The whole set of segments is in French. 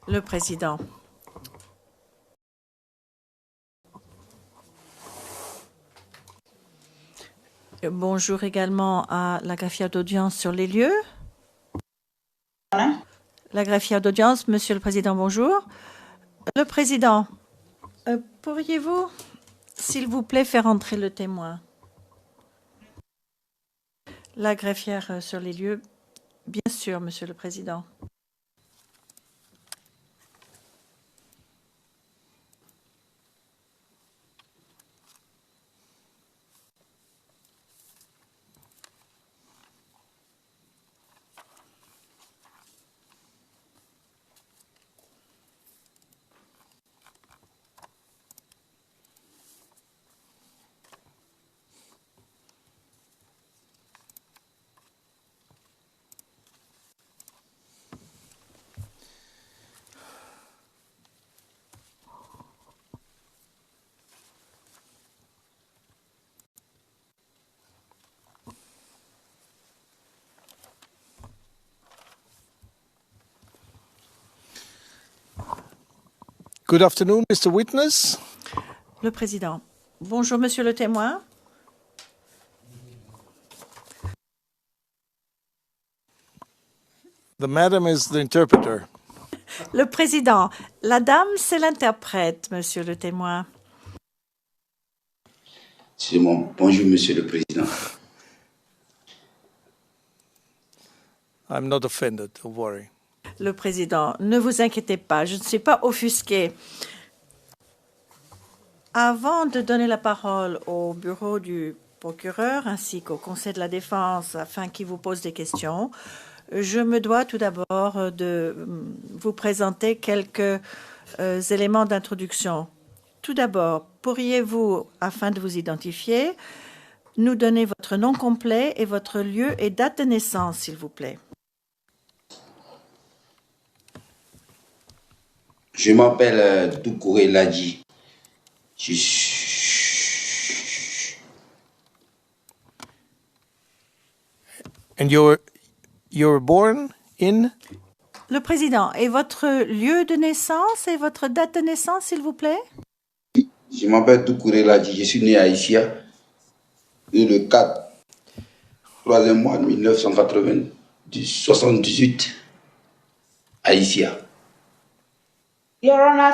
Le président. Bonjour également à la greffière d'audience sur les lieux. La greffière d'audience, Monsieur le Président, bonjour. Le Président, pourriez-vous, s'il vous plaît, faire entrer le témoin? La greffière sur les lieux, bien sûr, Monsieur le Président. Good afternoon, Mr. Witness. Le Président. Bonjour, Monsieur le témoin. The madam is the interpreter. Le Président. La dame, c'est l'interprète, Monsieur le témoin. C'est bon. Bonjour, Monsieur le Président. I'm not offended, don't worry. Le Président, ne vous inquiétez pas, je ne suis pas offusqué. Avant de donner la parole au bureau du procureur ainsi qu'au Conseil de la Défense afin qu'il vous pose des questions, je me dois tout d'abord de vous présenter quelques éléments d'introduction. Tout d'abord, pourriez-vous, afin de vous identifier, nous donner votre nom complet et votre lieu et date de naissance, s'il vous plaît? Je m'appelle Doucouré Ladji. And you're born in? Le Président, et votre lieu de naissance et votre date de naissance, s'il vous plaît? Je m'appelle Doucouré Ladji. Je suis né à Issia le 4, 3e mois de 1978 à Issia. Your Honor,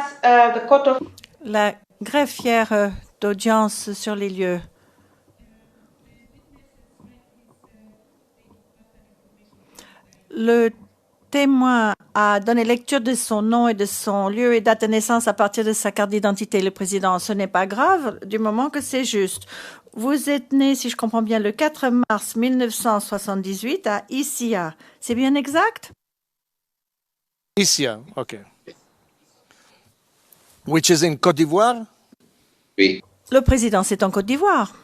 the Court of... La greffière d'audience sur les lieux. Le témoin a donné lecture de son nom et de son lieu et date de naissance à partir de sa carte d'identité. Le Président, ce n'est pas grave du moment que c'est juste. Vous êtes né, si je comprends bien, le 4 mars 1978 à Issia. C'est bien exact? Issia, okay. Which is in Côte d'Ivoire? Oui. Le Président, c'est en Côte d'Ivoire.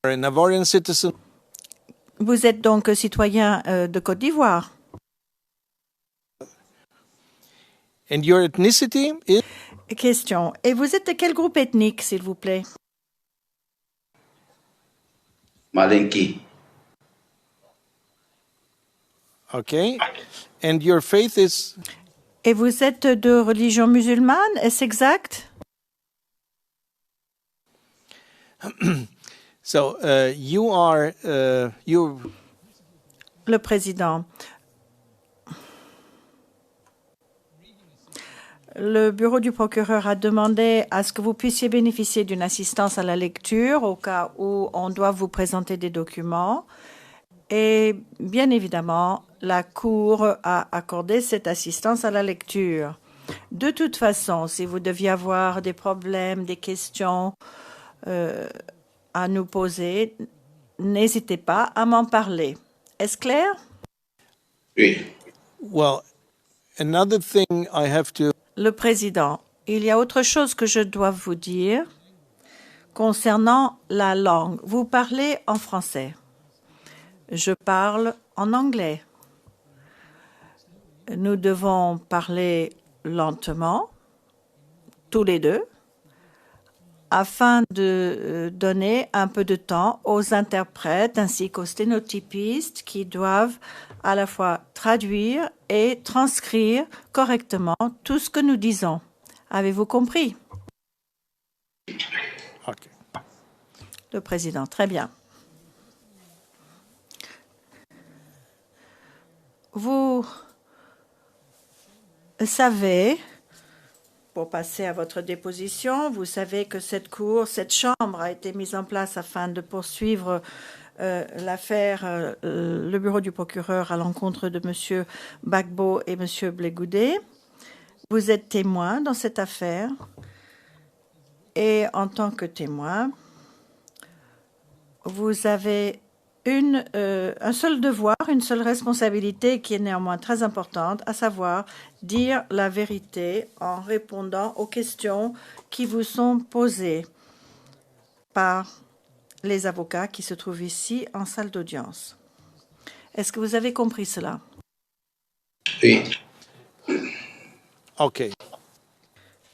You're an Ivorian citizen? Vous êtes donc citoyen de Côte d'Ivoire. And your ethnicity is? Question. Et vous êtes de quel groupe ethnique, s'il vous plaît? Malinké. Okay. And your faith is? Et vous êtes de religion musulmane, est-ce exact? So you are you. Le Président. Le bureau du procureur a demandé à ce que vous puissiez bénéficier d'une assistance à la lecture au cas où on doit vous présenter des documents. Et bien évidemment, la Cour a accordé cette assistance à la lecture. De toute façon, si vous deviez avoir des problèmes, des questions à nous poser, n'hésitez pas à m'en parler. Est-ce clair? Oui. Well, another thing I have to. Le Président, il y a autre chose que je dois vous dire concernant la langue. Vous parlez en français. Je parle en anglais. Nous devons parler lentement, tous les deux, afin de donner un peu de temps aux interprètes ainsi qu'aux sténotypistes qui doivent à la fois traduire et transcrire correctement tout ce que nous disons. Avez-vous compris? Okay. Le président, très bien. Vous savez, pour passer à votre déposition, vous savez que cette chambre a été mise en place afin de poursuivre l'affaire, le bureau du procureur à l'encontre de M. Gbagbo et M. Blegoudé. Vous êtes témoin dans cette affaire et en tant que témoin, vous avez un seul devoir, une seule responsabilité qui est néanmoins très importante, à savoir dire la vérité en répondant aux questions qui vous sont posées par les avocats qui se trouvent ici en salle d'audience. Est-ce que vous avez compris cela? Oui. Okay.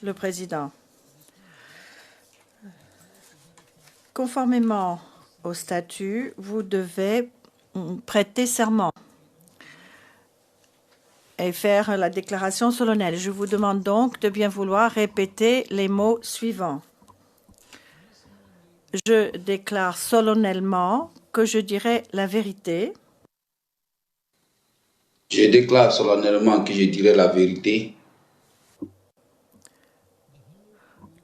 Le président. Conformément au statut, vous devez prêter serment et faire la déclaration solennelle. Je vous demande donc de bien vouloir répéter les mots suivants. Je déclare solennellement que je dirai la vérité. Je déclare solennellement que je dirai la vérité,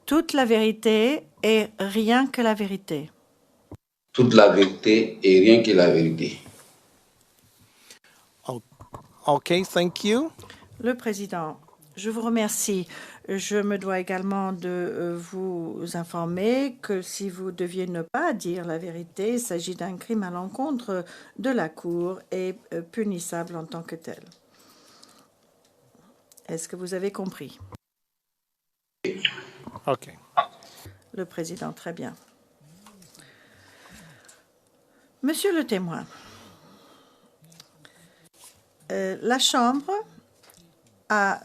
Toute la vérité et rien que la vérité. toute la vérité et rien que la vérité. Okay, thank you. Le président, je vous remercie. Je me dois également de vous informer que si vous deviez ne pas dire la vérité, il s'agit d'un crime à l'encontre de la Cour et punissable en tant que tel. Est-ce que vous avez compris? Okay. Le président, très bien. Monsieur le témoin, la Chambre a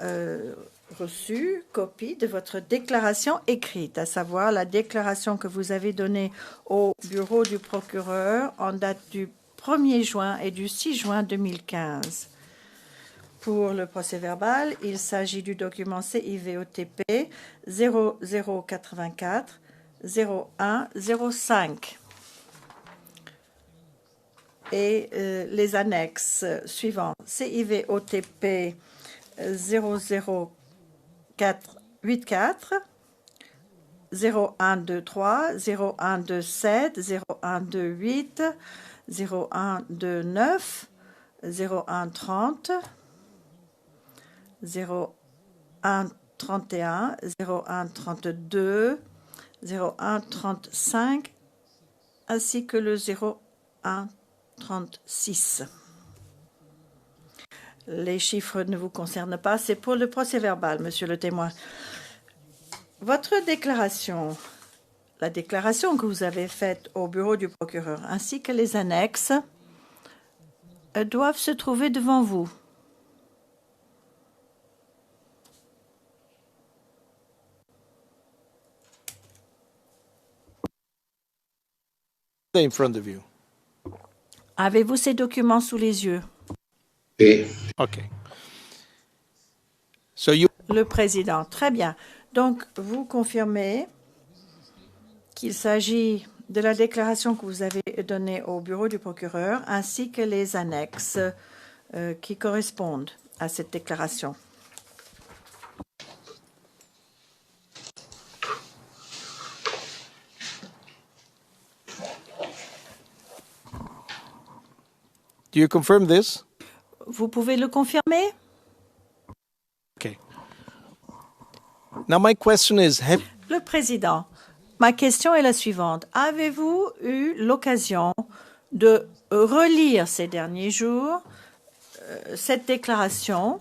reçu copie de votre déclaration écrite, à savoir la déclaration que vous avez donnée au bureau du procureur en date du 1er juin et du 6 juin 2015. Pour le procès-verbal, il s'agit du document CIVOTP 0084 0105 et les annexes suivantes. CIVOTP 00484 0123 0127 0128 0129 0130 0131 0132 0135 ainsi que le 0136. Les chiffres ne vous concernent pas, c'est pour le procès-verbal, monsieur le témoin. Votre déclaration, la déclaration que vous avez faite au bureau du procureur, ainsi que les annexes, doivent se trouver devant vous. In front of you. Avez-vous ces documents sous les yeux? Oui. Okay. So you Le président, très bien. Donc, vous confirmez qu'il s'agit de la déclaration que vous avez donnée au bureau du procureur ainsi que les annexes qui correspondent à cette déclaration. do you confirm this? Vous pouvez le confirmer? Okay. Now my question is, Le président, ma question est la suivante. Avez-vous eu l'occasion de relire ces derniers jours cette déclaration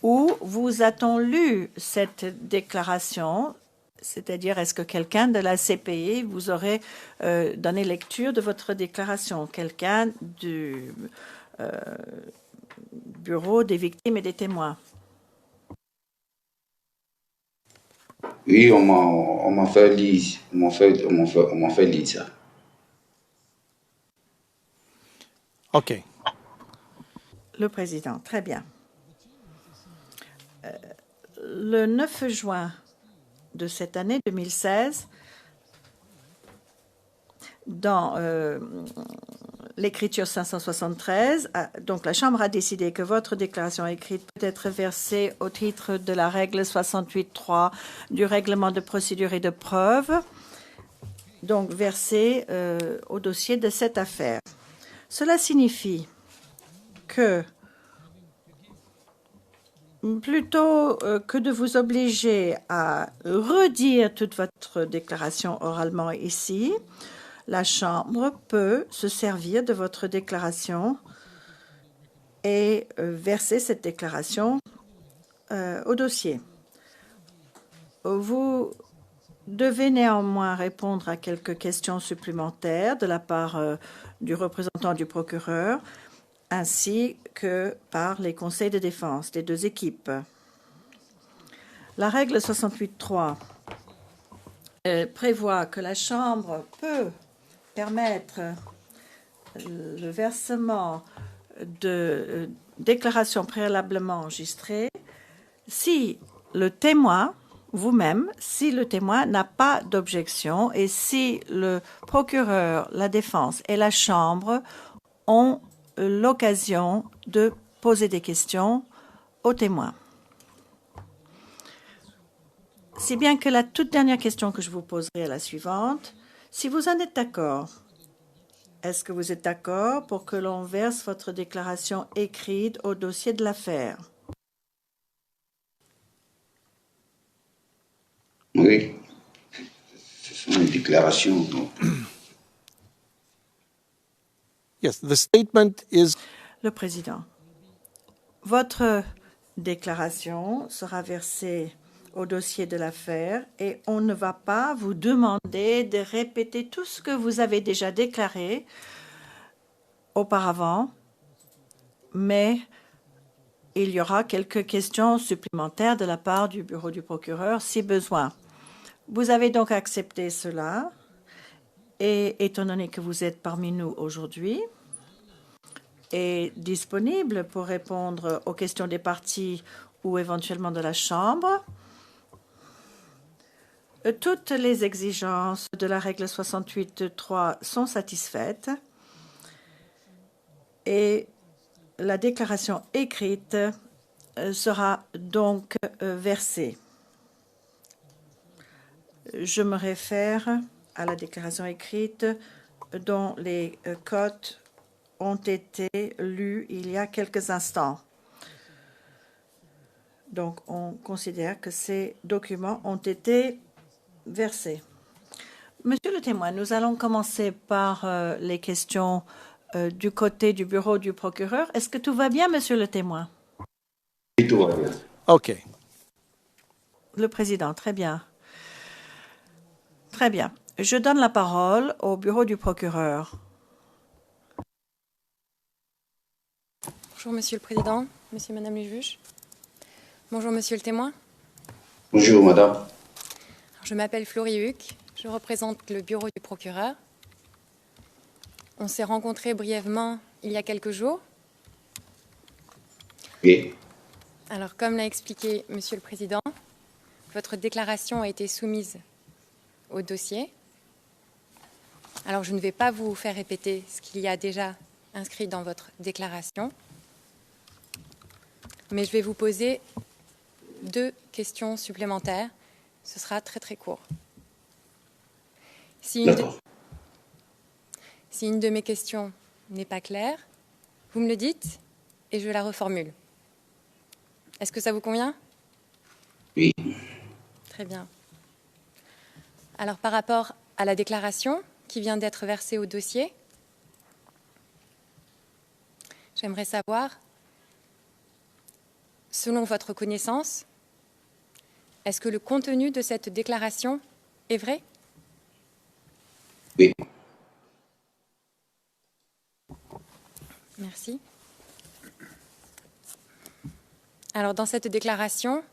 ou vous a-t-on lu cette déclaration? C'est-à-dire, est-ce que quelqu'un de la CPI vous aurait donné lecture de votre déclaration? Quelqu'un du bureau des victimes et des témoins? Oui, on m'a fait lire, on m'a fait lire ça. Okay. Le président, très bien. Le 9 juin de cette année 2016, dans l'écriture 573, donc la Chambre a décidé que votre déclaration écrite peut être versée au titre de la règle 68.3 du règlement de procédure et de preuve, donc versée au dossier de cette affaire. Cela signifie que plutôt que de vous obliger à redire toute votre déclaration oralement ici, la Chambre peut se servir de votre déclaration et verser cette déclaration au dossier. Vous devez néanmoins répondre à quelques questions supplémentaires de la part du représentant du procureur, ainsi que par les conseils de défense des deux équipes. La règle 68.3 prévoit que la Chambre peut permettre le versement de déclarations préalablement enregistrées si le témoin, vous-même, si le témoin n'a pas d'objection et si le procureur, la défense et la Chambre ont l'occasion de poser des questions au témoin. Si bien que la toute dernière question que je vous poserai est la suivante. Si vous en êtes d'accord, est-ce que vous êtes d'accord pour que l'on verse votre déclaration écrite au dossier de l'affaire? Oui, ce sont les déclarations. Donc. Yes, the statement is Le président, votre déclaration sera versée au dossier de l'affaire et on ne va pas vous demander de répéter tout ce que vous avez déjà déclaré auparavant, mais il y aura quelques questions supplémentaires de la part du bureau du procureur si besoin. Vous avez donc accepté cela et étant donné que vous êtes parmi nous aujourd'hui et disponible pour répondre aux questions des parties ou éventuellement de la Chambre, toutes les exigences de la règle 68.3 sont satisfaites et la déclaration écrite sera donc versée. Je me réfère à la déclaration écrite dont les cotes ont été lus il y a quelques instants. Donc, on considère que ces documents ont été versés. Monsieur le témoin, nous allons commencer par les questions du côté du bureau du procureur. Est-ce que tout va bien, monsieur le témoin? Et tout va bien. okay. Le président, très bien. Très bien. Je donne la parole au bureau du procureur. Bonjour, Monsieur le Président, Monsieur et Madame les juges. Bonjour, Monsieur le témoin. Bonjour, madame. Alors, je m'appelle Florie Huc, je représente le bureau du procureur. On s'est rencontrés brièvement il y a quelques jours. Oui. Alors, comme l'a expliqué Monsieur le Président, votre déclaration a été soumise au dossier. Alors, je ne vais pas vous faire répéter ce qu'il y a déjà inscrit dans votre déclaration, mais je vais vous poser 2 questions supplémentaires. Ce sera très très court. Si une de mes questions n'est pas claire, vous me le dites et je la reformule. Est-ce que ça vous convient? Oui. Très bien. Alors, par rapport à la déclaration qui vient d'être versée au dossier, j'aimerais savoir, selon votre connaissance, est-ce que le contenu de cette déclaration est vrai? Oui. Merci. Alors, dans cette déclaration,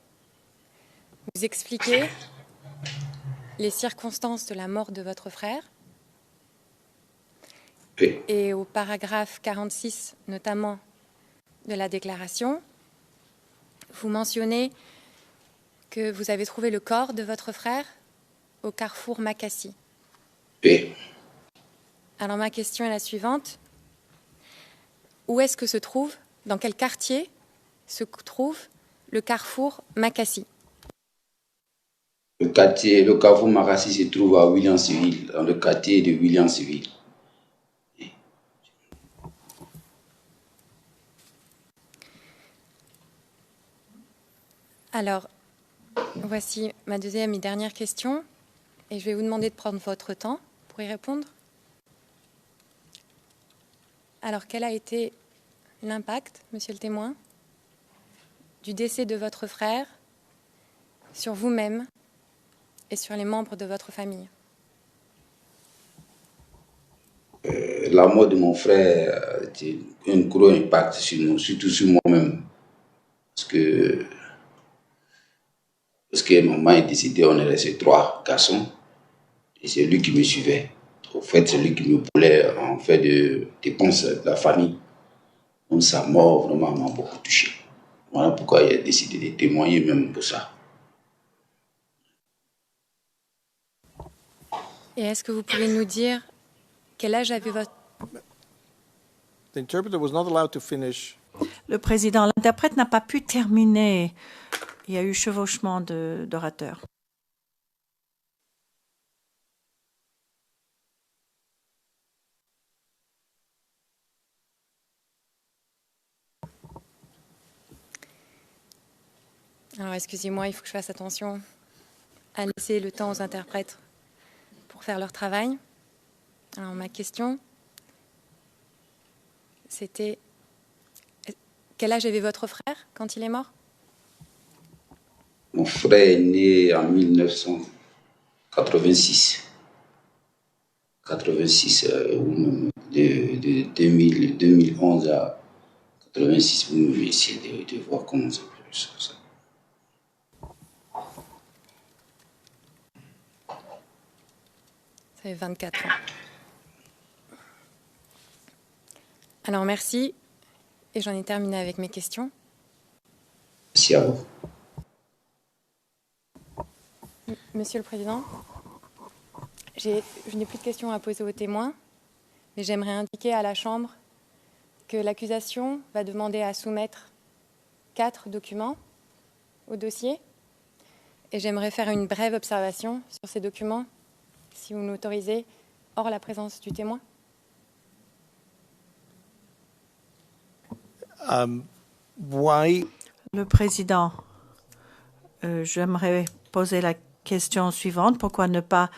vous expliquez les circonstances de la mort de votre frère. Oui. Et au paragraphe 46, notamment de la déclaration, vous mentionnez que vous avez trouvé le corps de votre frère au carrefour Makassi. Oui. Alors ma question est la suivante. Où est-ce que se trouve, dans quel quartier se trouve le carrefour Makassi? Le carrefour Makassi se trouve à Williamsville, dans le quartier de Williamsville. Alors, voici ma deuxième et dernière question, et je vais vous demander de prendre votre temps pour y répondre. Alors, quel a été l'impact, monsieur le témoin, du décès de votre frère sur vous-même et sur les membres de votre famille? La mort de mon frère était un gros impact sur nous, surtout sur moi-même. Parce que maman est décédée, on est resté 3 garçons. Et c'est lui qui me suivait. Au fait, c'est lui qui me voulait en fait de dépenses de la famille. Donc sa mort vraiment m'a beaucoup touché. Voilà pourquoi il a décidé de témoigner même pour ça. Et est-ce que vous pouvez nous dire quel âge avait votre... The interpreter was not allowed to finish. Le président, l'interprète n'a pas pu terminer. Il y a eu chevauchement d'orateurs. Alors, excusez-moi, il faut que je fasse attention à laisser le temps aux interprètes pour faire leur travail. Alors, ma question, c'était quel âge avait votre frère quand il est mort? Mon frère est né en 1986. 86, ou même de 2011 à 86, vous pouvez essayer de voir comment ça peut ça. Ça fait 24 ans. Alors, merci. Et j'en ai terminé avec mes questions. Merci à vous. Monsieur le Président, je n'ai plus de questions à poser aux témoins, mais j'aimerais indiquer à la Chambre que l'accusation va demander à soumettre 4 documents au dossier. Et j'aimerais faire une brève observation sur ces documents, si vous m'autorisez, hors la présence du témoin. Why? Le président, j'aimerais poser la question suivante. Pourquoi ne pas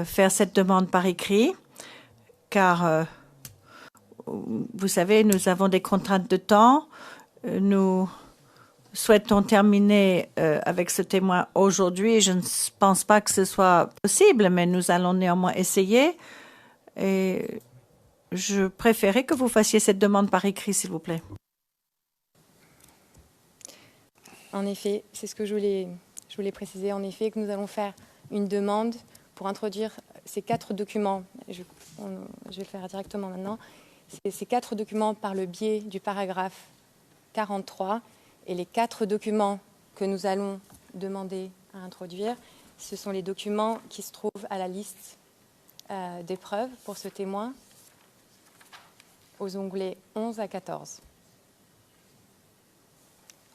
faire cette demande par écrit? Car, vous savez, nous avons des contraintes de temps. Nous souhaitons terminer avec ce témoin aujourd'hui. Je ne pense pas que ce soit possible, mais nous allons néanmoins essayer. Et je préférais que vous fassiez cette demande par écrit, s'il vous plaît. En effet, c'est ce que je voulais préciser, en effet, que nous allons faire une demande pour introduire ces 4 documents. Je vais le faire directement maintenant. Ces 4 documents par le biais du paragraphe 43. Et les 4 documents que nous allons demander à introduire, ce sont les documents qui se trouvent à la liste des preuves pour ce témoin, aux onglets 11 à 14.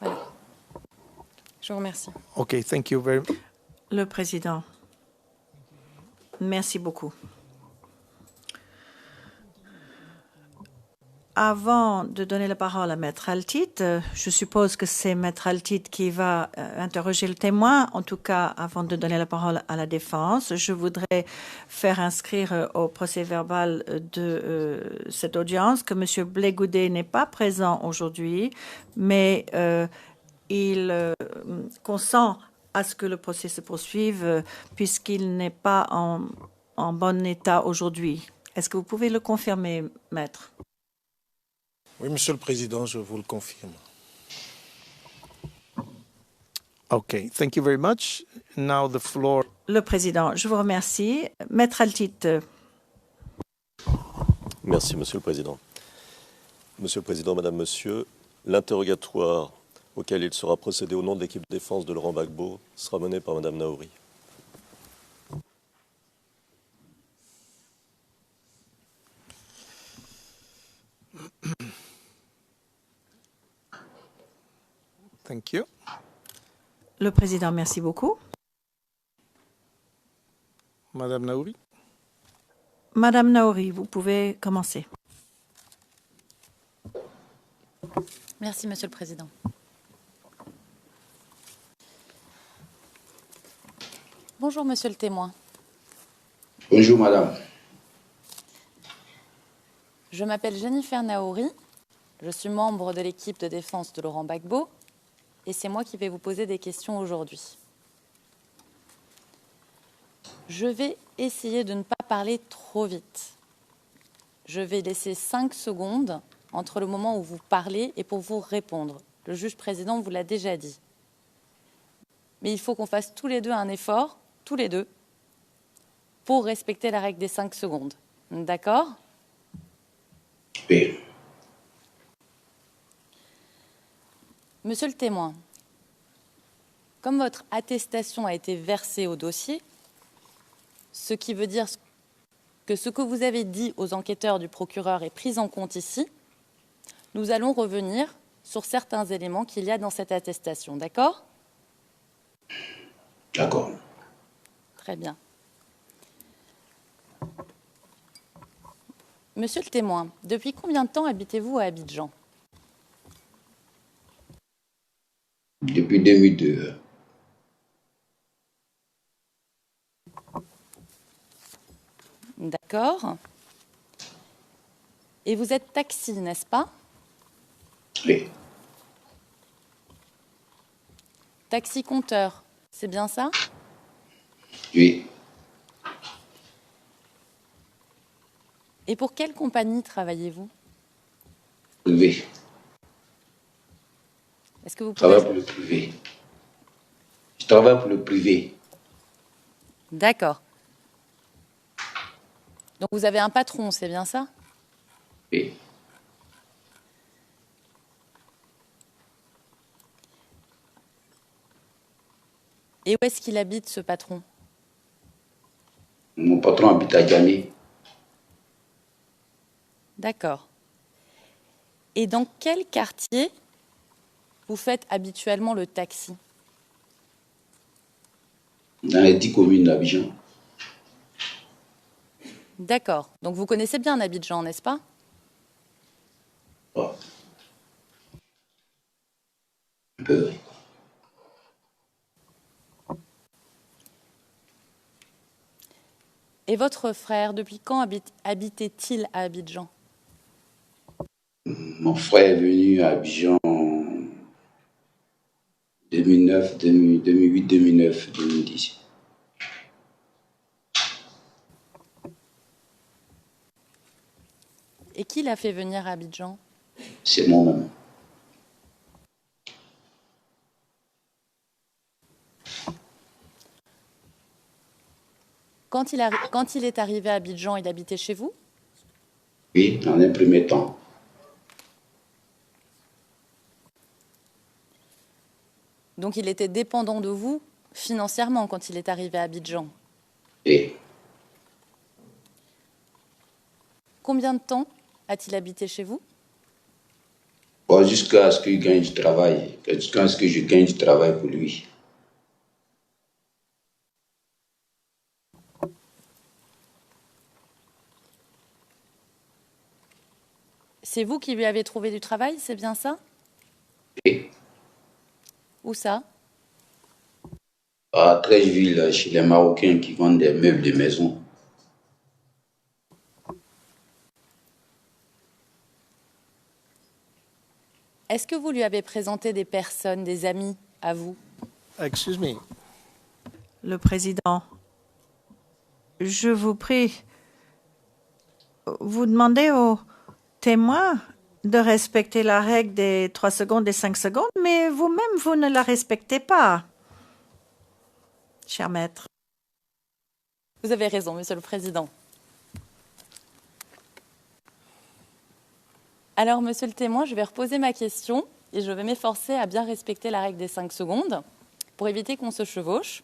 Voilà. Je vous remercie. Okay, thank you very much. Le président, merci beaucoup. Avant de donner la parole à Maître Altit, je suppose que c'est Maître Altit qui va interroger le témoin. En tout cas, avant de donner la parole à la défense, je voudrais faire inscrire au procès-verbal de cette audience que M. Blégoudet n'est pas présent aujourd'hui, mais il consent à ce que le procès se poursuive puisqu'il n'est pas en bon état aujourd'hui. Est-ce que vous pouvez le confirmer, Maître? Oui, Monsieur le Président, je vous le confirme. Okay, thank you very much. Now the floor. Le président, je vous remercie. Maître Altit. Merci, Monsieur le Président. Monsieur le Président, Madame, Monsieur, l'interrogatoire auquel il sera procédé au nom de l'équipe de défense de Laurent Gbagbo sera mené par Madame Naouri. Thank you. Le président, merci beaucoup. Madame Naouri. Madame Naouri, vous pouvez commencer. Merci, Monsieur le Président. Bonjour, Monsieur le témoin. Bonjour, madame. Je m'appelle Jennifer Naouri. Je suis membre de l'équipe de défense de Laurent Gbagbo et c'est moi qui vais vous poser des questions aujourd'hui. Je vais essayer de ne pas parler trop vite. Je vais laisser 5 secondes entre le moment où vous parlez et pour vous répondre. Le juge président vous l'a déjà dit. Mais il faut qu'on fasse tous les deux un effort, tous les deux, pour respecter la règle des 5 secondes. D'accord ? Oui. Monsieur le témoin, comme votre attestation a été versée au dossier, ce qui veut dire que ce que vous avez dit aux enquêteurs du procureur est pris en compte ici, nous allons revenir sur certains éléments qu'il y a dans cette attestation. D'accord ? D'accord. Très bien. Monsieur le témoin, depuis combien de temps habitez-vous à Abidjan ? Depuis 2002. D'accord. Et vous êtes taxi, n'est-ce pas ? Oui. Taxi compteur, c'est bien ça ? Oui. Et pour quelle compagnie travaillez-vous ? Privé. Est-ce que vous Je travaille pouvez... pour le privé. Je travaille pour le privé. D'accord. Donc vous avez un patron, c'est bien ça ? Oui. Et où est-ce qu'il habite, ce patron ? Mon patron habite à Djamé. D'accord. Et dans quel quartier vous faites habituellement le taxi ? Dans les 10 communes d'Abidjan. D'accord. Donc vous connaissez bien Abidjan, n'est-ce pas ? Oh. Un peu, oui. Et votre frère, depuis quand habitait-il à Abidjan ? Mon frère est venu à Abidjan en 2009, 2008, 2009, 2010. Et qui l'a fait venir à Abidjan ? C'est moi-même. Quand il est arrivé à Abidjan, il habitait chez vous ? Oui, dans un premier temps. Donc il était dépendant de vous financièrement quand il est arrivé à Abidjan. Et Combien de temps a-t-il habité chez vous ? bon, jusqu'à ce qu'il gagne du travail, jusqu'à ce que je gagne du travail pour lui. C'est vous qui lui avez trouvé du travail, c'est bien ça ? Et Où ça ? à Trècheville, chez les Marocains qui vendent des meubles de maison. Est-ce que vous lui avez présenté des personnes, des amis à vous ? Excuse me. Le président, je vous prie, vous demandez aux témoins de respecter la règle des 3 secondes et 5 secondes, mais vous-même, vous ne la respectez pas. cher maître. Vous avez raison, Monsieur le Président. Alors, Monsieur le témoin, je vais reposer ma question et je vais m'efforcer à bien respecter la règle des 5 secondes pour éviter qu'on se chevauche.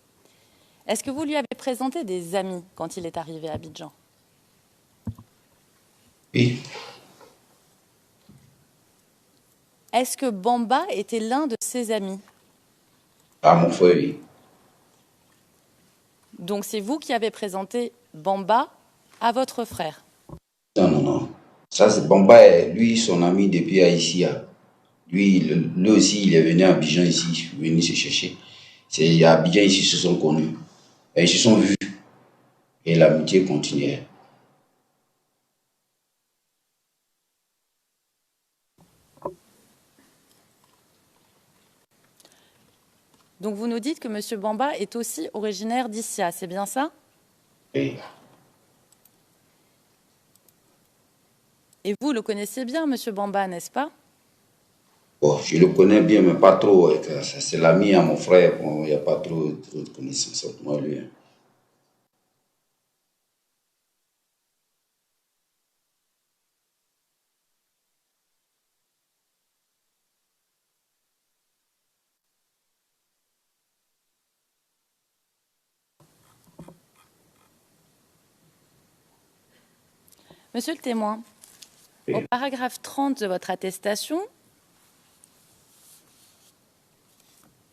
Est-ce que vous lui avez présenté des amis quand il est arrivé à Abidjan? Oui, Est-ce que Bamba était l'un de ses amis? à mon frère, oui. Donc, c'est vous qui avez présenté Bamba à votre frère? Non, non, non. Ça, c'est Bamba, est, lui, son ami depuis Haïtia. Lui aussi, il est venu à Abidjan ici, venu se chercher. C'est à Abidjan, ici, ils se sont connus. Et ils se sont vus. Et l'amitié continuait. Donc, vous nous dites que M. Bamba est aussi originaire d'Issia, c'est bien ça? Oui. Et vous le connaissez bien, M. Bamba, n'est-ce pas? Bon, je le connais bien, mais pas trop. C'est l'ami à mon frère. Bon, il n'y a pas trop de connaissances entre moi et lui. Monsieur le témoin, au paragraphe 30 de votre attestation,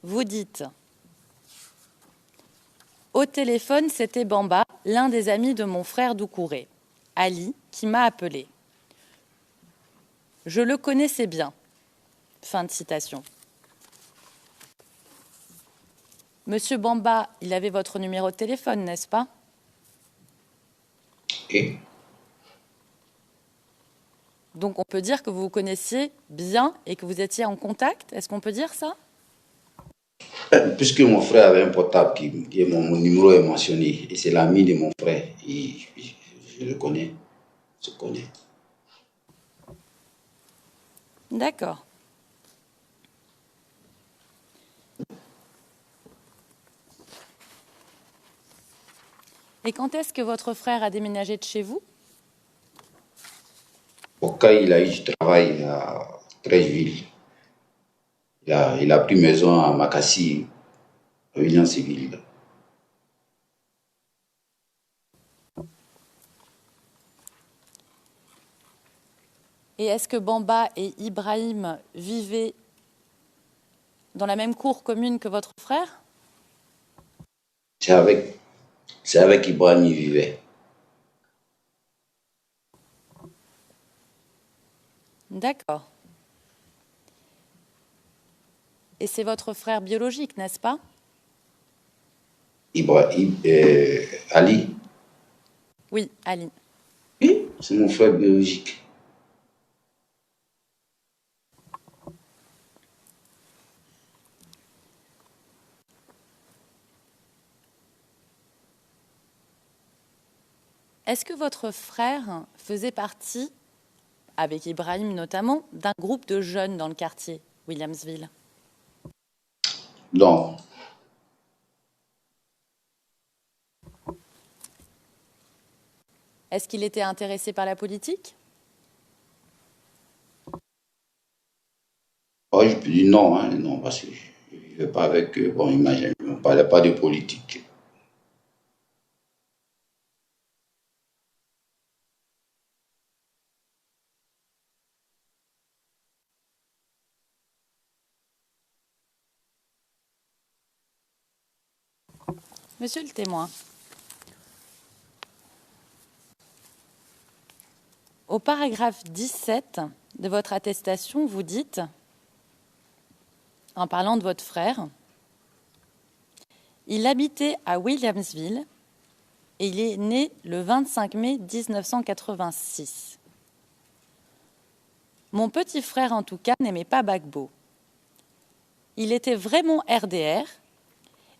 vous dites « Au téléphone, c'était Bamba, l'un des amis de mon frère Doucouré, Ali, qui m'a appelé. Je le connaissais bien. » Fin de citation. Monsieur Bamba, il avait votre numéro de téléphone, n'est-ce pas? Et Donc on peut dire que vous vous connaissiez bien et que vous étiez en contact. Est-ce qu'on peut dire ça? puisque mon frère avait un portable qui est mon numéro est mentionné, et c'est l'ami de mon frère, et je le connais, je connais. D'accord. Et quand est-ce que votre frère a déménagé de chez vous? Au cas il a eu du travail à Trècheville. Il a pris maison à Makassi, à Williams-Civil. Et est-ce que Bamba et Ibrahim vivaient dans la même cour commune que votre frère? C'est avec Ibrahim il vivait. D'accord. Et c'est votre frère biologique, n'est-ce pas? Ibrahim, Ali, Oui, Ali. oui, c'est mon frère biologique. Est-ce que votre frère faisait partie, avec Ibrahim notamment, d'un groupe de jeunes dans le quartier, Williamsville? Non, Est-ce qu'il était intéressé par la politique? oh, je peux dire non, hein, non, parce que je ne vivais pas avec eux. Bon, imagine, on ne parlait pas de politique. Monsieur le témoin, au paragraphe 17 de votre attestation, vous dites, en parlant de votre frère, il habitait à Williamsville et il est né le 25 mai 1986. Mon petit frère, en tout cas, n'aimait pas Gbagbo. Il était vraiment RDR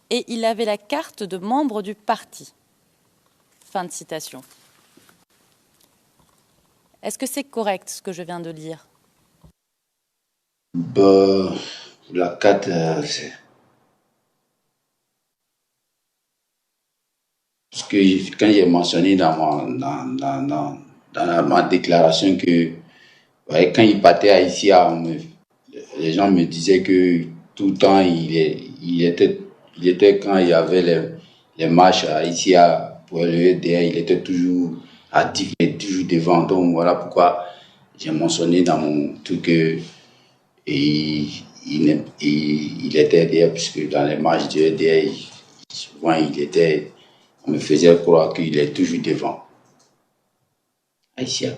et il avait la carte de membre du parti. Fin de citation. Est-ce que c'est correct ce que je viens de lire? Ben, la carte, Parce que quand j'ai mentionné dans ma déclaration que ouais, quand il partait à ICA, les gens me disaient que tout le temps, il était quand il y avait les marches à ICA pour le EDR, il était toujours actif, il était toujours devant. Donc voilà pourquoi j'ai mentionné dans mon truc que il était derrière, puisque dans les matchs du EDR, souvent on me faisait croire qu'il est toujours devant. Haïtien.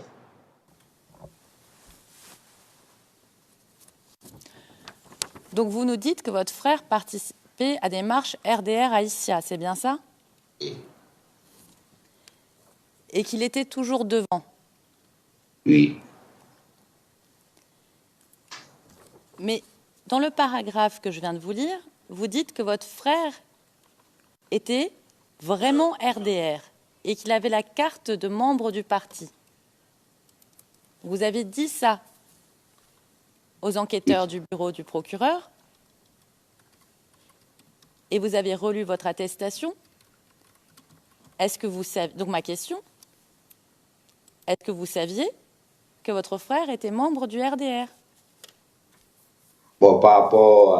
Donc vous nous dites que votre frère participait à des marches RDR à Issia, c'est bien ça? Et qu'il était toujours devant? Oui. Mais dans le paragraphe que je viens de vous lire, vous dites que votre frère était vraiment RDR et qu'il avait la carte de membre du parti. Vous avez dit ça aux enquêteurs du bureau du procureur et vous avez relu votre attestation. Est-ce que vous savez... Donc ma question, est-ce que vous saviez que votre frère était membre du RDR? Bon, par rapport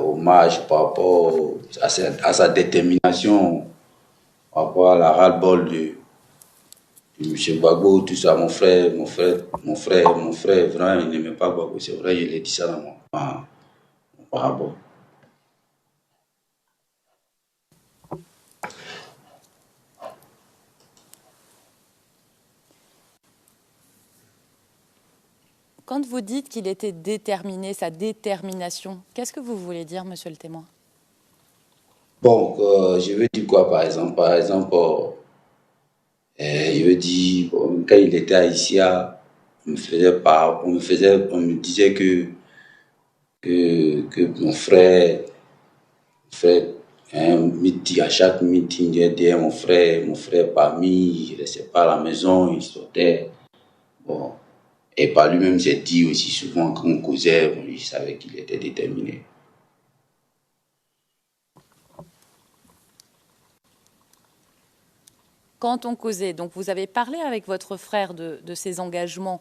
au match, par rapport à sa détermination, par rapport à la ras-le-bol de M. Gbagbo, tout ça, mon frère, vraiment, il n'aimait pas Gbagbo. C'est vrai, il a dit ça dans mon rapport. Quand vous dites qu'il était déterminé, sa détermination, qu'est-ce que vous voulez dire, monsieur le témoin? Bon, je veux dire quoi, par exemple? Je veux dire, bon, quand il était à ICIA, on me disait que mon frère, à chaque meeting, il disait mon frère parmi, il restait pas à la maison, il sortait. Bon. Et par lui-même, j'ai dit aussi souvent quand on causait, bon, il savait qu'il était déterminé. Quand on causait, donc vous avez parlé avec votre frère de ses engagements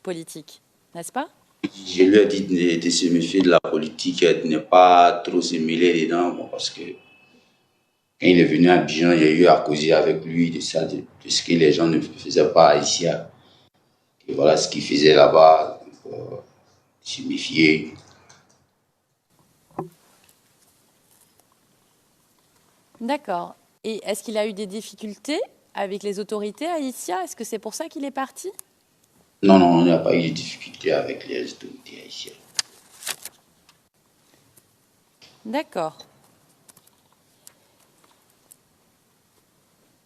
politiques, n'est-ce pas? Je lui ai dit de se méfier de la politique, de ne pas trop se mêler dedans, bon, parce que quand il est venu à Abidjan, j'ai eu à causer avec lui de ça, de ce que les gens ne faisaient pas ici. Et voilà ce qu'il faisait là-bas, se méfier. D'accord. Et est-ce qu'il a eu des difficultés avec les autorités à Issia? Est-ce que c'est pour ça qu'il est parti? Non, on n'a pas eu de difficultés avec les autorités haïtiennes. D'accord.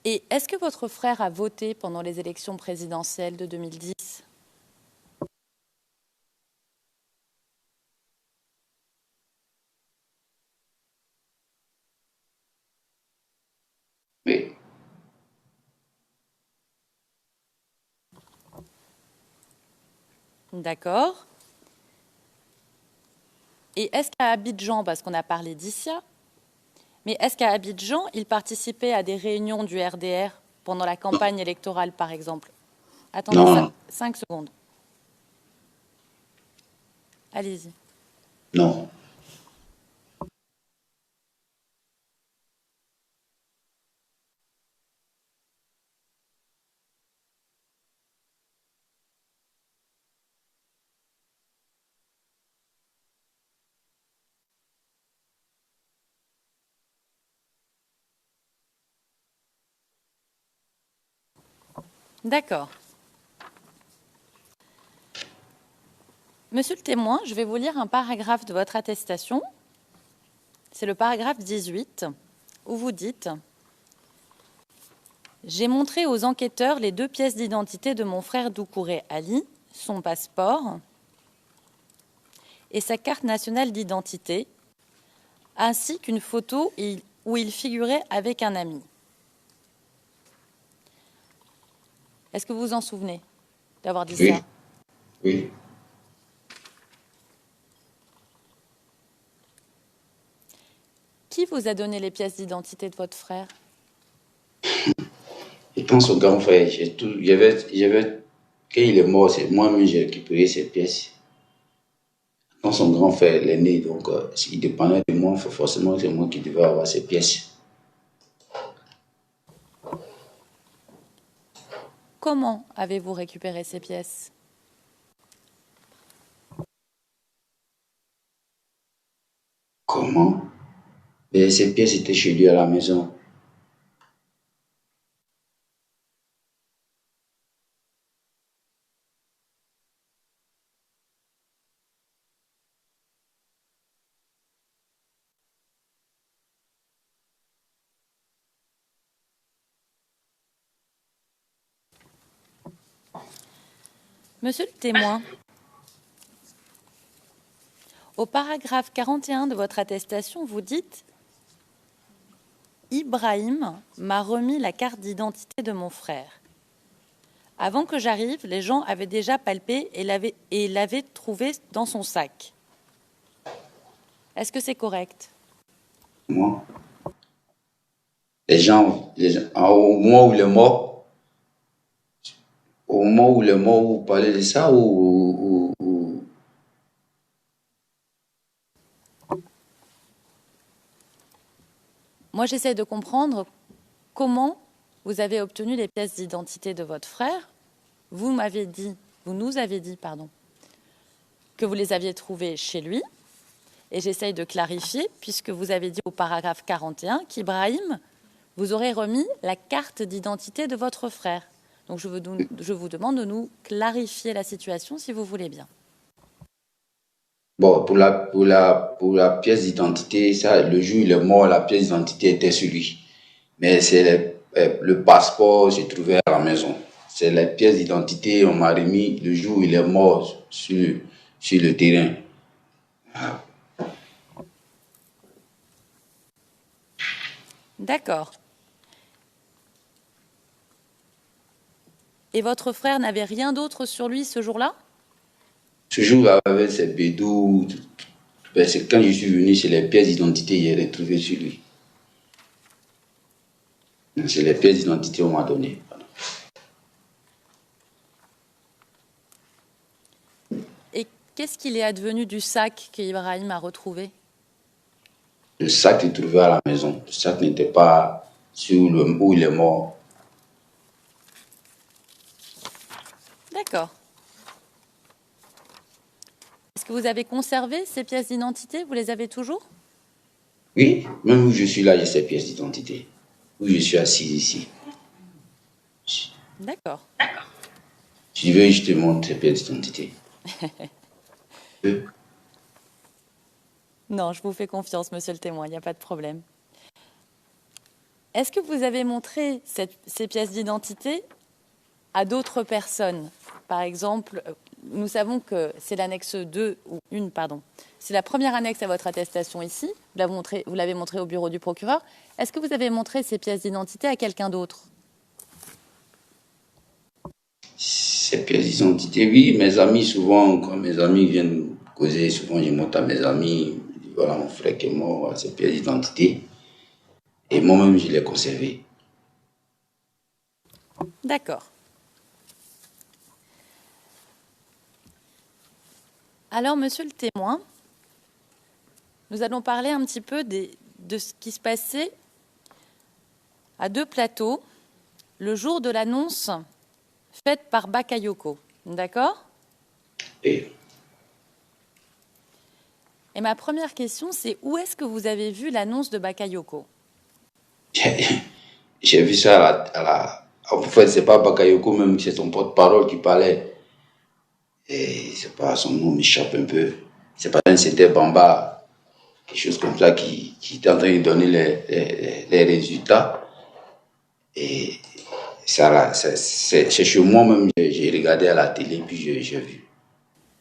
Et est-ce que votre frère a voté pendant les élections présidentielles de 2010? Oui. D'accord. Et est-ce qu'à Abidjan, parce qu'on a parlé d'Issia, mais est-ce qu'à Abidjan, il participait à des réunions du RDR pendant la campagne électorale, par exemple? Attendez 5 secondes. Allez-y. Non. D'accord. Monsieur le témoin, je vais vous lire un paragraphe de votre attestation. C'est le paragraphe 18, où vous dites « J'ai montré aux enquêteurs les 2 pièces d'identité de mon frère Doucouré Ali, son passeport et sa carte nationale d'identité, ainsi qu'une photo où il figurait avec un ami. » Est-ce que vous vous en souvenez d'avoir dit ça? Oui. Qui vous a donné les pièces d'identité de votre frère? Quand son grand frère, quand il est mort, c'est moi-même j'ai récupéré ses pièces. Quand son grand frère est né, donc s'il dépendait de moi, forcément c'est moi qui devais avoir ses pièces. Comment avez-vous récupéré ces pièces? Comment? Et ces pièces étaient chez lui à la maison. Monsieur le témoin, au paragraphe 41 de votre attestation, vous dites « Ibrahim m'a remis la carte d'identité de mon frère. Avant que j'arrive, les gens avaient déjà palpé et l'avaient trouvé dans son sac. Est-ce que c'est correct? » Moi. Au moment où il est mort, vous parlez de ça ou... Moi, j'essaie de comprendre comment vous avez obtenu les pièces d'identité de votre frère. Vous nous avez dit, que vous les aviez trouvées chez lui. Et j'essaye de clarifier, puisque vous avez dit au paragraphe 41 qu'Ibrahim vous aurait remis la carte d'identité de votre frère. Donc je vous demande de nous clarifier la situation, si vous voulez bien. Bon, pour la pièce d'identité, ça, le jour où il est mort, la pièce d'identité était sur lui. Mais c'est le passeport, j'ai trouvé à la maison. C'est la pièce d'identité, on m'a remis le jour où il est mort sur le terrain. Ah. D'accord. Et votre frère n'avait rien d'autre sur lui ce jour-là? Ce jour-là, avec ses bédous, c'est quand je suis venu, c'est les pièces d'identité qu'il j'ai retrouvées sur lui. C'est les pièces d'identité qu'on m'a données. Et qu'est-ce qu'il est advenu du sac qu'Ibrahim a retrouvé? Le sac est trouvé à la maison. Le sac n'était pas où il est mort. D'accord. Est-ce que vous avez conservé ces pièces d'identité? Vous les avez toujours? Oui, même où je suis là, j'ai ces pièces d'identité. Où je suis assis ici. D'accord. Si tu veux, je te montre ces pièces d'identité. Non, je vous fais confiance, monsieur le témoin, il n'y a pas de problème. Est-ce que vous avez montré ces pièces d'identité à d'autres personnes? Par exemple, nous savons que c'est l'annexe 2, ou 1, pardon. C'est la première annexe à votre attestation ici. Vous l'avez montré au bureau du procureur. Est-ce que vous avez montré ces pièces d'identité à quelqu'un d'autre? Ces pièces d'identité, oui. Mes amis, souvent, quand mes amis viennent causer, souvent je montre à mes amis, je dis, voilà mon frère qui est mort, voilà ces pièces d'identité. Et moi-même, je les conservé. D'accord. Alors, monsieur le témoin, nous allons parler un petit peu de ce qui se passait à deux plateaux le jour de l'annonce faite par Bakayoko. D'accord? Et ma première question, c'est où est-ce que vous avez vu l'annonce de Bakayoko? j'ai vu ça En fait, c'est pas Bakayoko même, c'est son porte-parole qui parlait. Et c'est pas, son nom m'échappe un peu. C'est pas un c'était Bamba, quelque chose comme ça, qui est en train de donner les résultats. Et ça, c'est chez moi même, j'ai regardé à la télé, puis j'ai vu.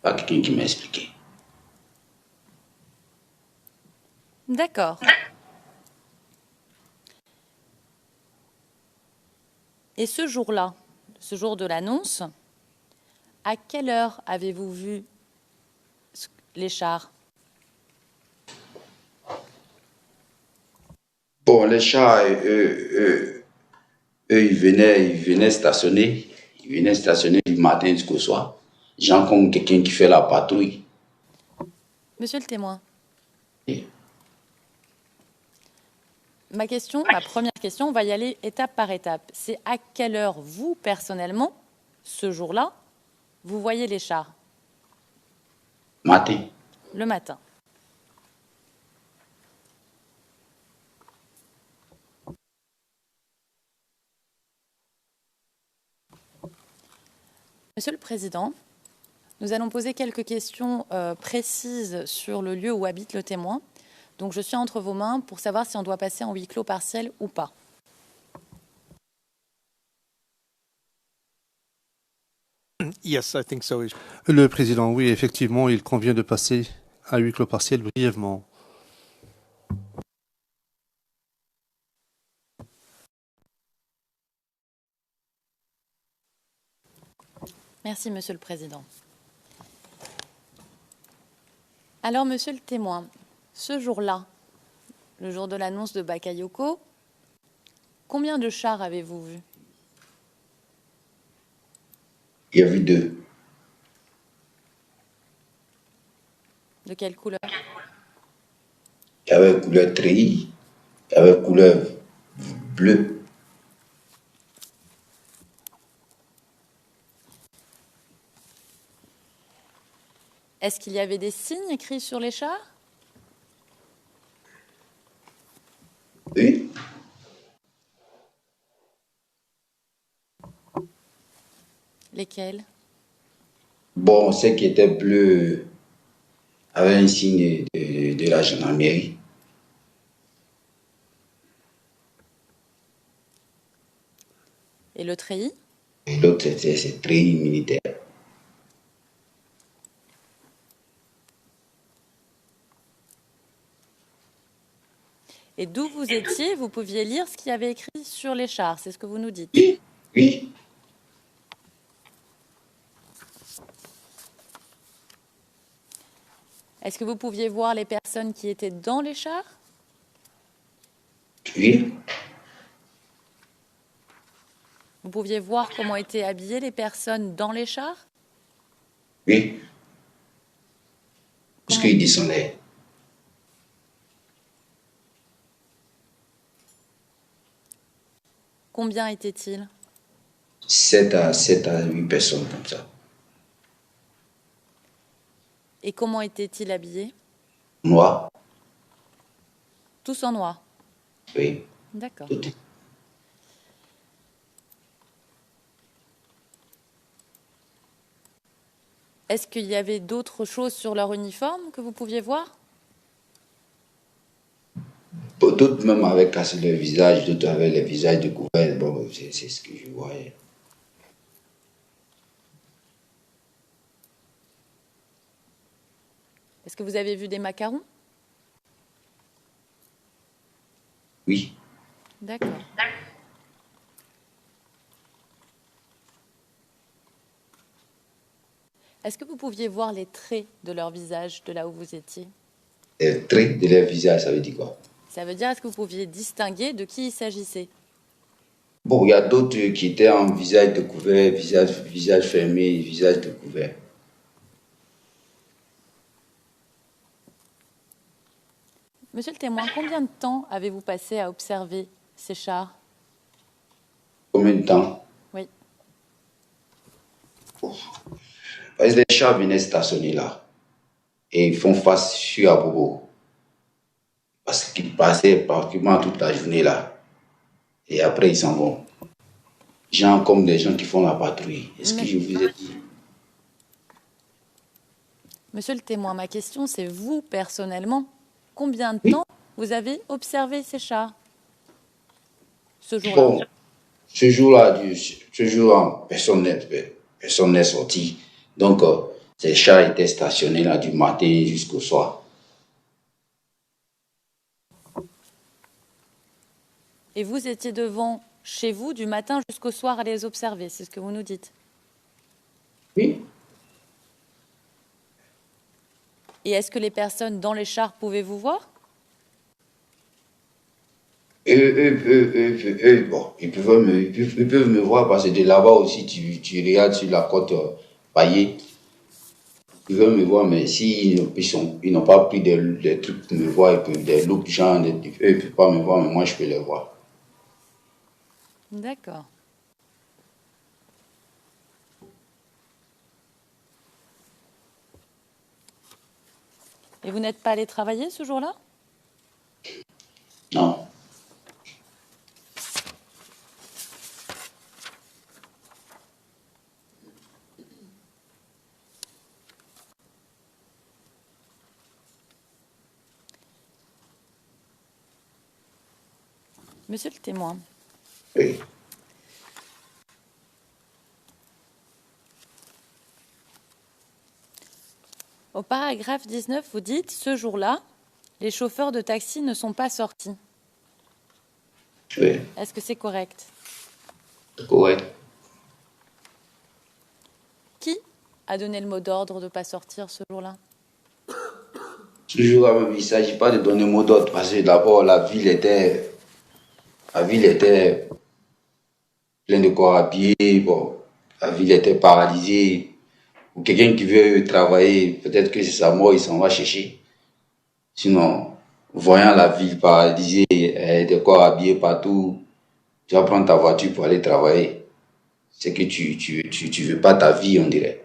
Pas quelqu'un qui m'a expliqué. D'accord. Et ce jour-là, ce jour de l'annonce, à quelle heure avez-vous vu les chars? Bon, les chars, eux, ils venaient stationner. Ils venaient stationner du matin jusqu'au soir. Genre comme quelqu'un qui fait la patrouille. Monsieur le témoin, Et ma première question, on va y aller étape par étape. C'est à quelle heure, vous, personnellement, ce jour-là, vous voyez les chars? matin, Le matin. Monsieur le Président, nous allons poser quelques questions précises sur le lieu où habite le témoin. Donc je suis entre vos mains pour savoir si on doit passer en huis clos partiel ou pas. Yes, I think so. Le président, oui, effectivement, il convient de passer à huis clos partiel brièvement. Merci, Monsieur le Président. Alors, Monsieur le témoin, ce jour-là, le jour de l'annonce de Bakayoko, combien de chars avez-vous vu? il y a eu 2. De quelle couleur? Il y avait couleur treillis, il y avait couleur bleue. Est-ce qu'il y avait des signes écrits sur les chars? Oui, Lesquels? bon, ce qui était bleu avait un signe de la gendarmerie. Et le treillis? Et l'autre, c'est treillis militaire. Et d'où vous étiez, vous pouviez lire ce qu'il y avait écrit sur les chars, c'est ce que vous nous dites? Oui, oui. Est-ce que vous pouviez voir les personnes qui étaient dans les chars? Oui, Vous pouviez voir comment étaient habillées les personnes dans les chars? oui. Parce qu'il descendait. Combien étaient-ils? 7 à 8 personnes comme ça. Et comment étaient-ils habillés? Noir, Tous en noir. oui. D'accord. Tout. Est-ce qu'il y avait d'autres choses sur leur uniforme que vous pouviez voir? D'autres même avaient cassé le visage, d'autres avaient les visages découverts. Bon, c'est ce que je voyais. Est-ce que vous avez vu des macarons? Oui, D'accord. Est-ce que vous pouviez voir les traits de leur visage de là où vous étiez? les traits de leur visage, ça veut dire quoi? Ça veut dire, est-ce que vous pouviez distinguer de qui il s'agissait? Bon, il y a d'autres qui étaient en visage découvert, visage fermé, visage découvert. Monsieur le témoin, combien de temps avez-vous passé à observer ces chars? Combien de temps? Oui. Parce que les chars venaient stationner là. Et ils font face sur Abobo. Parce qu'ils passaient pratiquement toute la journée là. Et après, ils s'en vont. Gens comme des gens qui font la patrouille. Est-ce que je vous ai dit? Monsieur le témoin, ma question, c'est vous, personnellement, combien de Oui. temps vous avez observé ces chars ce jour-là? Bon, ce jour-là, personne n'est sorti. Donc, ces chars étaient stationnés là du matin jusqu'au soir. Et vous étiez devant chez vous du matin jusqu'au soir à les observer, c'est ce que vous nous dites? Oui. Et est-ce que les personnes dans les chars pouvaient vous voir? Bon, ils peuvent me voir parce que de là-bas aussi, tu regardes sur la côte paillée. Ils veulent me voir, mais ils n'ont pas pris des trucs pour me voir, et des loupes, genre, eux, ils ne peuvent pas me voir, mais moi, je peux les voir. D'accord. Et vous n'êtes pas allé travailler ce jour-là? Non. Monsieur le témoin, Oui. au paragraphe 19, vous dites « Ce jour-là, les chauffeurs de taxi ne sont pas sortis Oui. ». Est-ce que c'est correct? Correct. Qui a donné le mot d'ordre de ne pas sortir ce jour-là? Ce jour-là, il ne s'agit pas de donner mot d'ordre parce que d'abord, la ville était pleine de corps habillés. Bon, la ville était paralysée. Pour quelqu'un qui veut travailler, peut-être que c'est sa mort, il s'en va chercher. Sinon, voyant la ville paralysée, des corps habillés partout, tu vas prendre ta voiture pour aller travailler. C'est que tu veux pas ta vie, on dirait.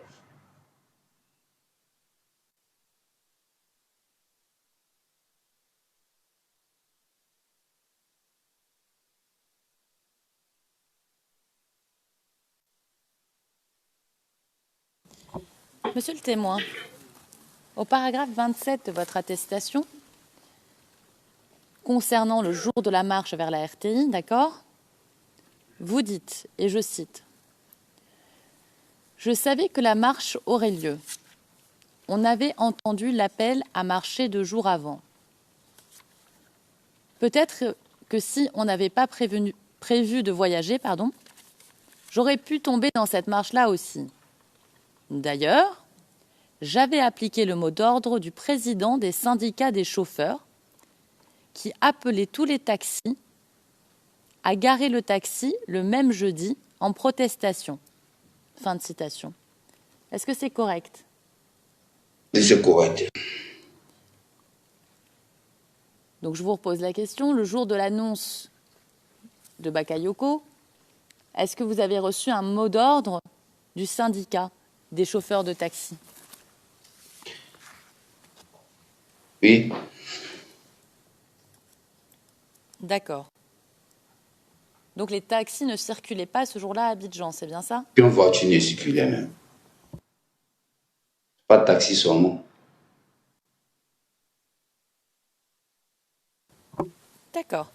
Monsieur le témoin, au paragraphe 27 de votre attestation, concernant le jour de la marche vers la RTI, d'accord? Vous dites, et je cite, « Je savais que la marche aurait lieu. On avait entendu l'appel à marcher 2 jours avant. Peut-être que si on n'avait pas prévu de voyager, j'aurais pu tomber dans cette marche-là aussi. D'ailleurs, j'avais appliqué le mot d'ordre du président des syndicats des chauffeurs qui appelait tous les taxis à garer le taxi le même jeudi en protestation. » Fin de citation. Est-ce que c'est correct? C'est correct. Donc je vous repose la question. Le jour de l'annonce de Bakayoko, est-ce que vous avez reçu un mot d'ordre du syndicat des chauffeurs de taxi? Oui. D'accord. Donc les taxis ne circulaient pas ce jour-là à Abidjan, c'est bien ça? Aucune voiture ne circulait même. Pas de taxi seulement. D'accord.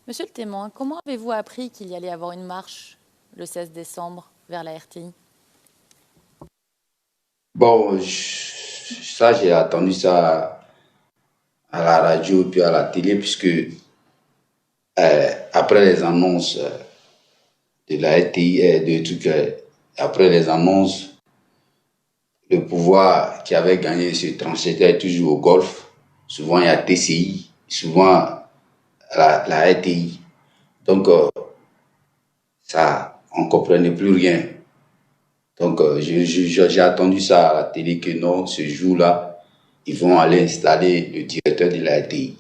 Monsieur le témoin, comment avez-vous appris qu'il y allait avoir une marche le 16 décembre vers la RTI? Bon, ça, j'ai attendu ça à la radio puis à la télé, puisque après les annonces de la RTI, après les annonces, le pouvoir qui avait gagné se tranchait toujours au Golfe. Souvent, il y a TCI, souvent la RTI. Donc, ça, on ne comprenait plus rien. Donc, j'ai attendu ça à la télé que non, ce jour-là, ils vont aller installer le directeur de la RTI.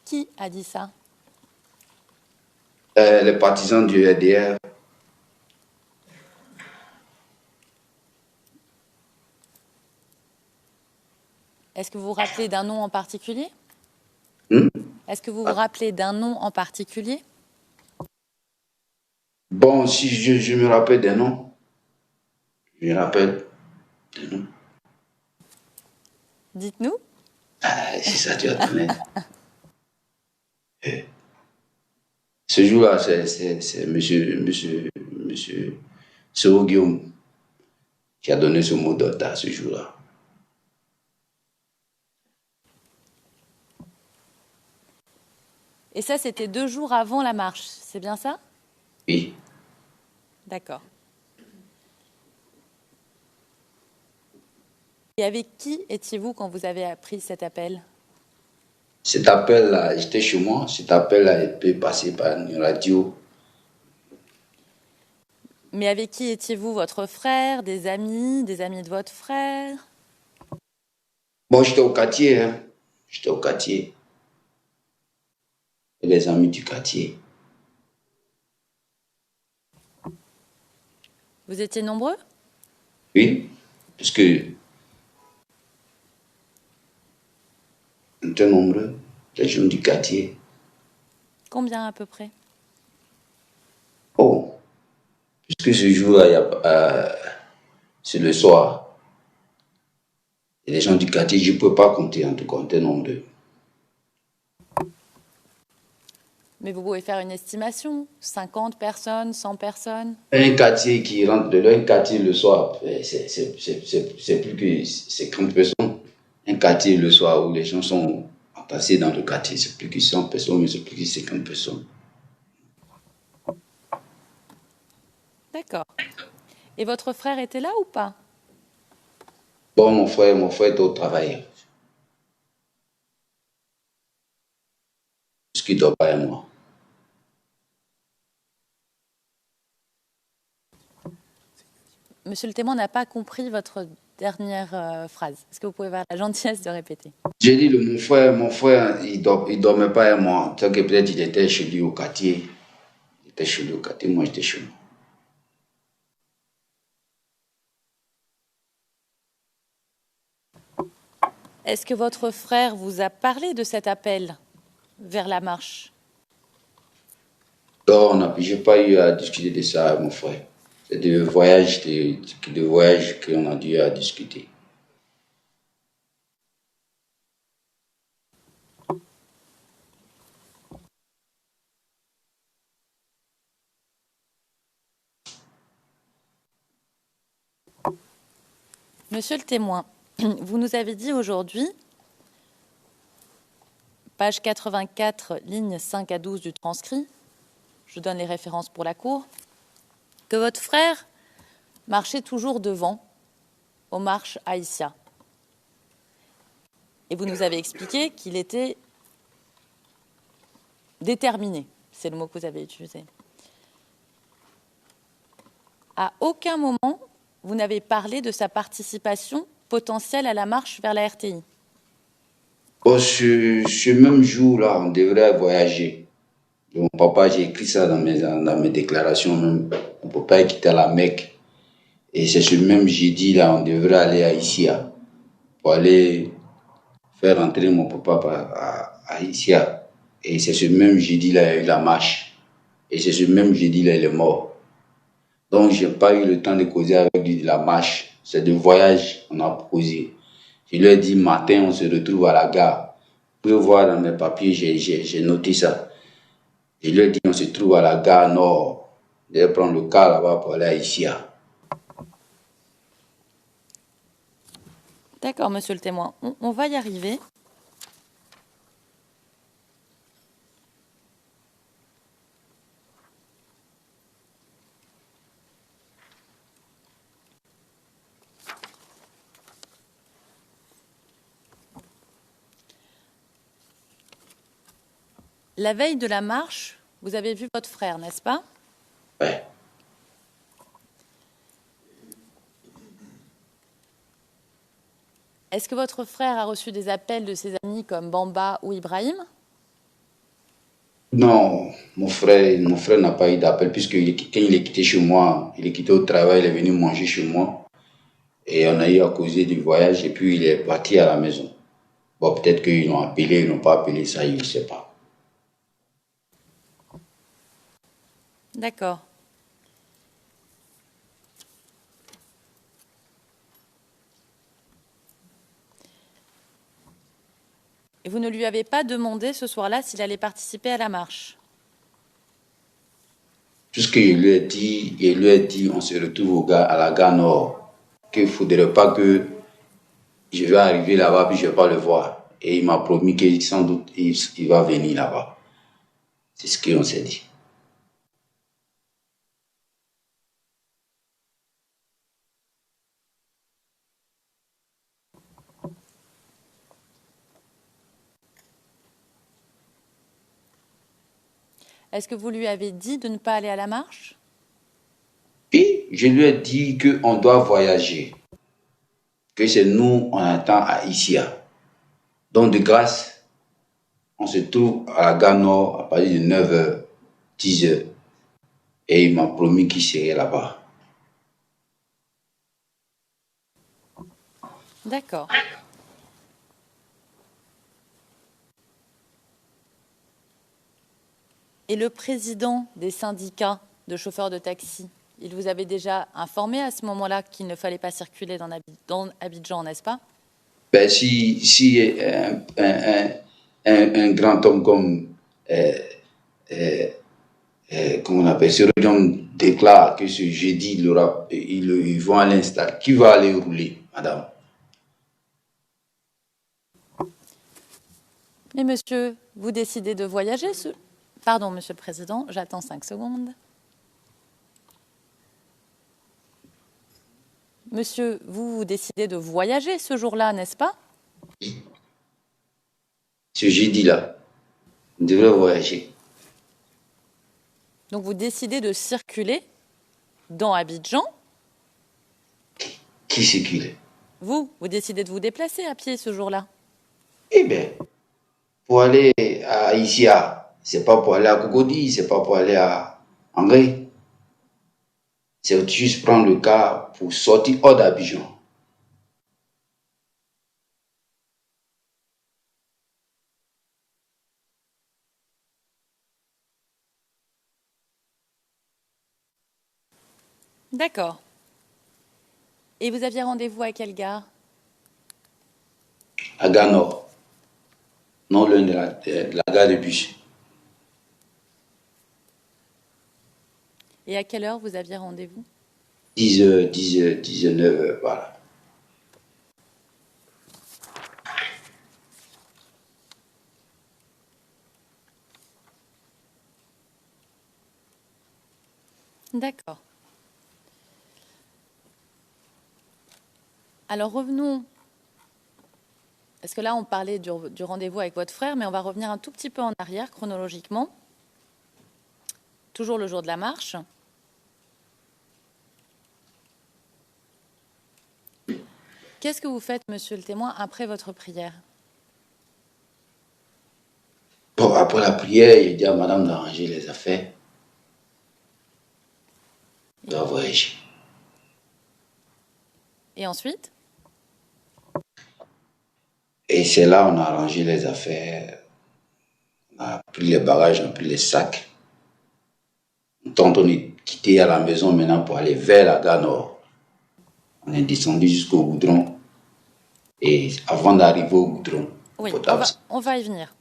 Qui a dit ça? Les partisans du RDR. Est-ce que vous vous rappelez d'un nom en particulier? Hmm? Est-ce que vous vous rappelez d'un nom en particulier? Bon, si je me rappelle des noms, je me rappelle des noms. Dites-nous. C'est ça, tu vas connaître. Ce jour-là, c'est monsieur Soro Guillaume qui a donné ce mot d'ordre à ce jour-là. Et ça, c'était 2 jours avant la marche, c'est bien ça? Oui. D'accord. Et avec qui étiez-vous quand vous avez appris cet appel? Cet appel-là, j'étais chez moi. Cet appel-là, il peut passer par une radio. Mais avec qui étiez-vous? Votre frère, des amis de votre frère? Bon, j'étais au quartier, hein. J'étais au quartier. Et les amis du quartier. Vous étiez nombreux? Oui, puisque on était nombreux, les gens du quartier. Combien à peu près? Oh, puisque ce jour-là, c'est le soir. Et les gens du quartier, je ne peux pas compter, en tout cas, on était nombreux. Mais vous pouvez faire une estimation, 50 personnes, 100 personnes? Un quartier qui rentre de un quartier le soir, c'est plus que 50 personnes. Un quartier le soir où les gens sont entassés dans le quartier, c'est plus que 100 personnes, mais c'est plus que 50 personnes. D'accord. Et votre frère était là ou pas? Bon, mon frère est au travail. Ce qui doit pas être moi. Monsieur le témoin n'a pas compris votre dernière phrase. Est-ce que vous pouvez avoir la gentillesse de répéter? J'ai dit, mon frère, il dormait pas avec moi. Donc peut-être il était chez lui au quartier. Il était chez lui au quartier, moi j'étais chez moi. Est-ce que votre frère vous a parlé de cet appel vers la marche? Non, j'ai pas eu à discuter de ça avec mon frère. C'est de voyages qu'on a dû à discuter. Monsieur le témoin, vous nous avez dit aujourd'hui, page 84, lignes 5 à 12 du transcrit, je donne les références pour la cour, que votre frère marchait toujours devant aux marches Aïssia. Et vous nous avez expliqué qu'il était déterminé, c'est le mot que vous avez utilisé. À aucun moment, vous n'avez parlé de sa participation potentielle à la marche vers la RTI. Bon, ce même jour-là, on devrait voyager. Mon papa, j'ai écrit ça dans mes déclarations même. Mon papa est quitté la Mecque. Et c'est ce même jeudi-là, on devrait aller à Issia pour aller faire entrer mon papa à Issia. Et c'est ce même jeudi-là, il y a eu la marche. Et c'est ce même jeudi-là, il est mort. Donc, je n'ai pas eu le temps de causer avec lui de la marche. C'est de voyage qu'on a causé. Je lui ai dit, matin, on se retrouve à la gare. Vous pouvez voir dans mes papiers, j'ai noté ça. Je lui ai dit, on se trouve à la gare nord. Je vais prendre le car là-bas pour aller à Issia. D'accord, monsieur le témoin. On va y arriver. La veille de la marche, vous avez vu votre frère, n'est-ce pas? Oui. Est-ce que votre frère a reçu des appels de ses amis comme Bamba ou Ibrahim? Non, mon frère n'a pas eu d'appel puisque quand il est quitté chez moi, il est quitté au travail, il est venu manger chez moi. Et on a eu à causer du voyage et puis il est parti à la maison. Bon, peut-être qu'ils l'ont appelé, ils n'ont pas appelé, ça, je ne sais pas. D'accord. Et vous ne lui avez pas demandé ce soir-là s'il allait participer à la marche? Tout ce que je lui ai dit, on se retrouve à la gare Nord, qu'il ne faudrait pas que je vais arriver là-bas puis je ne vais pas le voir. Et il m'a promis que sans doute il va venir là-bas. C'est ce qu'on s'est dit. Est-ce que vous lui avez dit de ne pas aller à la marche? Puis, je lui ai dit qu'on doit voyager, que c'est nous, on attend à Issia. Donc, de grâce, on se trouve à la gare Nord à partir de 9h, 10h. Et il m'a promis qu'il serait là-bas. D'accord. Et le président des syndicats de chauffeurs de taxi, il vous avait déjà informé à ce moment-là qu'il ne fallait pas circuler dans Abidjan, n'est-ce pas? Ben, si un grand homme comme, comment on appelle, ce homme déclare que ce jeudi, ils vont aller installer, qui va aller rouler, madame? Mais monsieur, vous décidez de voyager Pardon, monsieur le président, j'attends 5 secondes. Monsieur, vous décidez de voyager ce jour-là, n'est-ce pas? Ce jeudi-là, on devrait voyager. Donc vous décidez de circuler dans Abidjan? Qui circule? Vous décidez de vous déplacer à pied ce jour-là? Eh bien, pour aller à Issia, c'est pas pour aller à Cocody, c'est pas pour aller à Angers. C'est juste prendre le car pour sortir hors d'Abidjan. D'accord. Et vous aviez rendez-vous à quelle gare? À Gare Nord, non loin de la gare de bus. Et à quelle heure vous aviez rendez-vous? 10h, 9h, voilà. D'accord. Alors revenons, parce que là on parlait du rendez-vous avec votre frère, mais on va revenir un tout petit peu en arrière chronologiquement. Toujours le jour de la marche. Qu'est-ce que vous faites, monsieur le témoin, après votre prière? Bon, après la prière, il dit à madame d'arranger les affaires. On doit voyager. Et ensuite? Et c'est là on a arrangé les affaires. On a pris les bagages, on a pris les sacs. On est quitté à la maison maintenant pour aller vers la gare Nord. On est descendu jusqu'au goudron. Et avant d'arriver au goudron, Oui, potable. on va y venir.